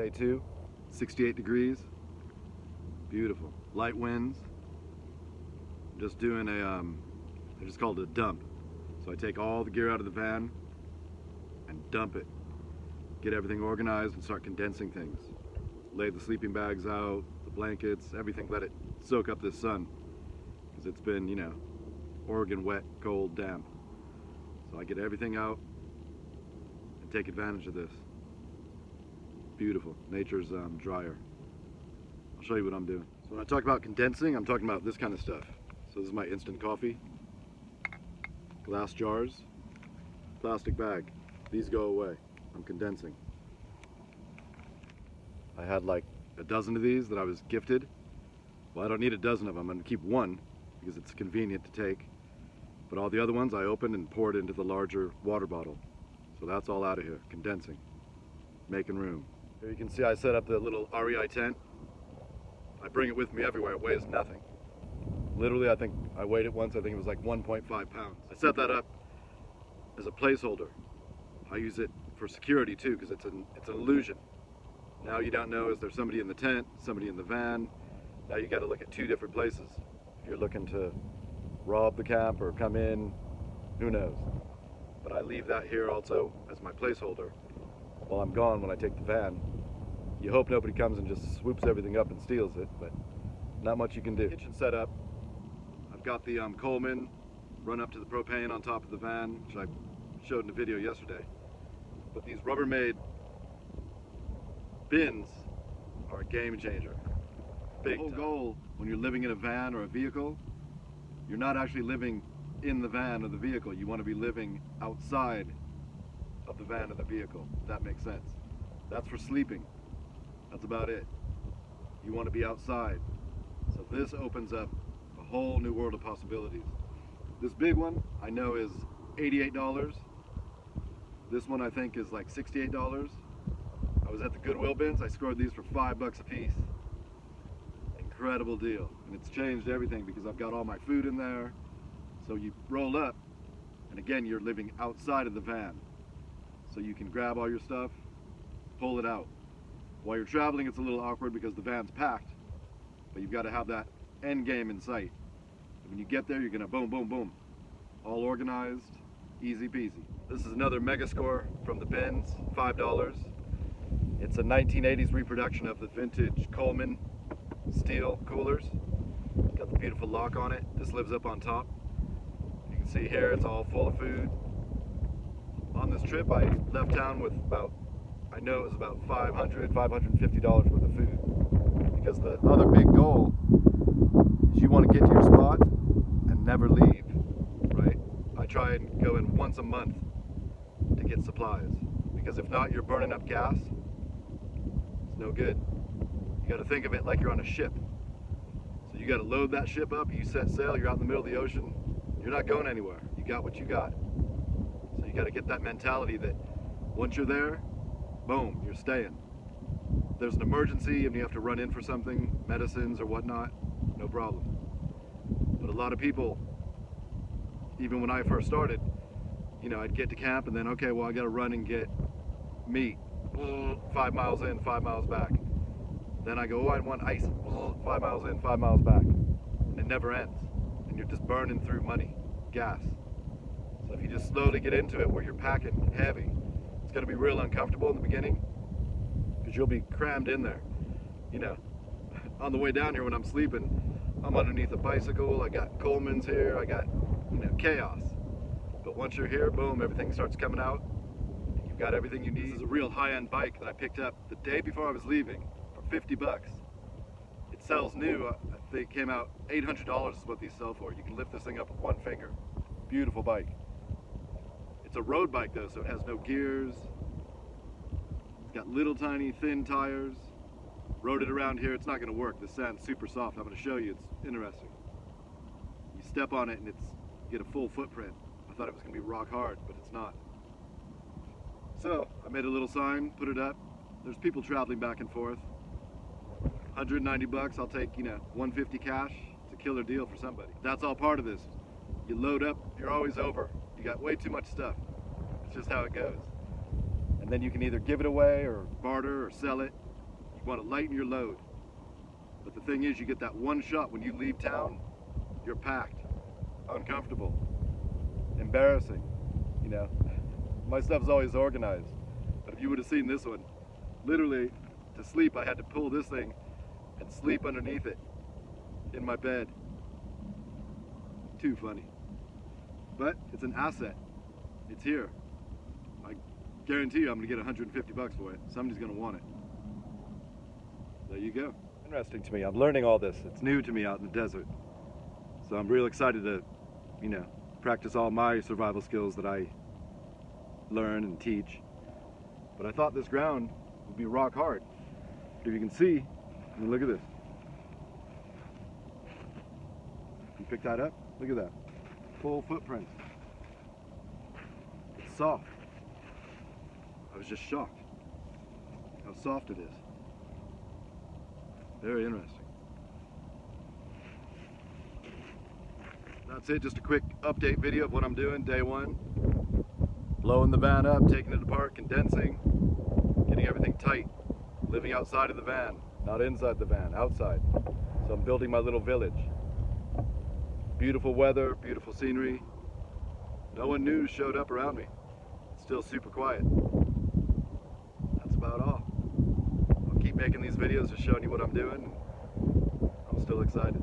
Day 2, 68 degrees, beautiful. Light winds. I'm just doing I just called it a dump. So I take all the gear out of the van and dump it. Get everything organized and start condensing things. Lay the sleeping bags out, the blankets, everything, let it soak up this sun. Because it's been, you know, Oregon wet, cold, damp. So I get everything out and take advantage of this. Beautiful. Nature's drier. I'll show you what I'm doing. So when I talk about condensing, I'm talking about this kind of stuff. So this is my instant coffee. Glass jars, plastic bag. These go away. I'm condensing. I had like a dozen of these that I was gifted. Well, I don't need a dozen of them. I'm gonna keep one because it's convenient to take. But all the other ones I opened and poured into the larger water bottle. So that's all out of here, condensing, making room. Here you can see I set up the little REI tent. I bring it with me everywhere, it weighs nothing. Literally, I think I weighed it once, I think it was like 1.5 pounds. I set that up as a placeholder. I use it for security too, because it's an illusion. Now you don't know, is there somebody in the tent, somebody in the van? Now you gotta look at two different places. If you're looking to rob the camp or come in, who knows? But I leave that here also as my placeholder. While I'm gone, when I take the van, you hope nobody comes and just swoops everything up and steals it, but not much you can do. Kitchen set up. I've got the Coleman run up to the propane on top of the van, which I showed in the video yesterday. But these Rubbermaid bins are a game changer. Big time. The whole goal when you're living in a van or a vehicle, you're not actually living in the van or the vehicle. You want to be living outside of the van or the vehicle, if that makes sense. That's for sleeping. That's about it. You want to be outside. So this opens up a whole new world of possibilities. This big one I know is $88. This one I think is like $68. I was at the Goodwill bins, I scored these for $5 a piece. Incredible deal. And it's changed everything because I've got all my food in there. So you roll up, and again, you're living outside of the van. So you can grab all your stuff, pull it out. While you're traveling, it's a little awkward because the van's packed, but you've got to have that end game in sight. And when you get there, you're gonna boom, boom, boom. All organized, easy peasy. This is another mega score from the bins, $5. It's a 1980s reproduction of the vintage Coleman steel coolers. It's got the beautiful lock on it. This lives up on top. You can see here it's all full of food. On this trip I left town with about, I know it was about $500, $550 worth of food. Because the other big goal is you want to get to your spot and never leave, right? I try and go in once a month to get supplies. Because if not, you're burning up gas. It's no good. You got to think of it like you're on a ship. So you got to load that ship up, you set sail, you're out in the middle of the ocean, you're not going anywhere. You got what you got. So you got to get that mentality that once you're there, boom, you're staying. If there's an emergency and you have to run in for something, medicines or whatnot, no problem. But a lot of people, even when I first started, you know, I'd get to camp and then, okay, well, I got to run and get meat. 5 miles in, 5 miles back. Then I go, oh, I want ice. 5 miles in, 5 miles back. And it never ends. And you're just burning through money, gas. So if you just slowly get into it where you're packing heavy, it's going to be real uncomfortable in the beginning because you'll be crammed in there. You know, on the way down here when I'm sleeping, I'm underneath a bicycle, I got Coleman's here, I got, you know, chaos. But once you're here, boom, everything starts coming out. You've got everything you need. This is a real high-end bike that I picked up the day before I was leaving for $50. It sells new. I think it came out $800 is what these sell for. You can lift this thing up with one finger. Beautiful bike. It's a road bike though, so it has no gears. It's got little tiny thin tires. Rode it around here, it's not going to work. The sand's super soft. I'm going to show you, it's interesting. You step on it and you get a full footprint. I thought it was going to be rock hard, but it's not. So I made a little sign, put it up. There's people traveling back and forth. $190, I'll take, you know, $150 cash. It's a killer deal for somebody. That's all part of this. You load up, you're always over. You got way too much stuff. It's just how it goes. And then you can either give it away or barter or sell it. You want to lighten your load. But the thing is, you get that one shot when you leave town, you're packed, uncomfortable, embarrassing, you know. My stuff's always organized, but if you would have seen this one, literally, to sleep, I had to pull this thing and sleep underneath it in my bed. Too funny. But it's an asset. It's here. I guarantee you I'm gonna get 150 bucks for it. Somebody's gonna want it. There you go. Interesting to me. I'm learning all this. It's new to me out in the desert. So I'm real excited to, you know, practice all my survival skills that I learn and teach. But I thought this ground would be rock hard. If you can see, I mean, look at this. You pick that up? Look at that. Full footprint. It's soft. I was just shocked how soft it is. Very interesting. That's it, just a quick update video of what I'm doing day one. Blowing the van up, taking it apart, condensing, getting everything tight. Living outside of the van, not inside the van, outside. So I'm building my little village. Beautiful weather, beautiful scenery. No one new showed up around me. It's still super quiet. That's about all. I'll keep making these videos, just showing you what I'm doing. I'm still excited.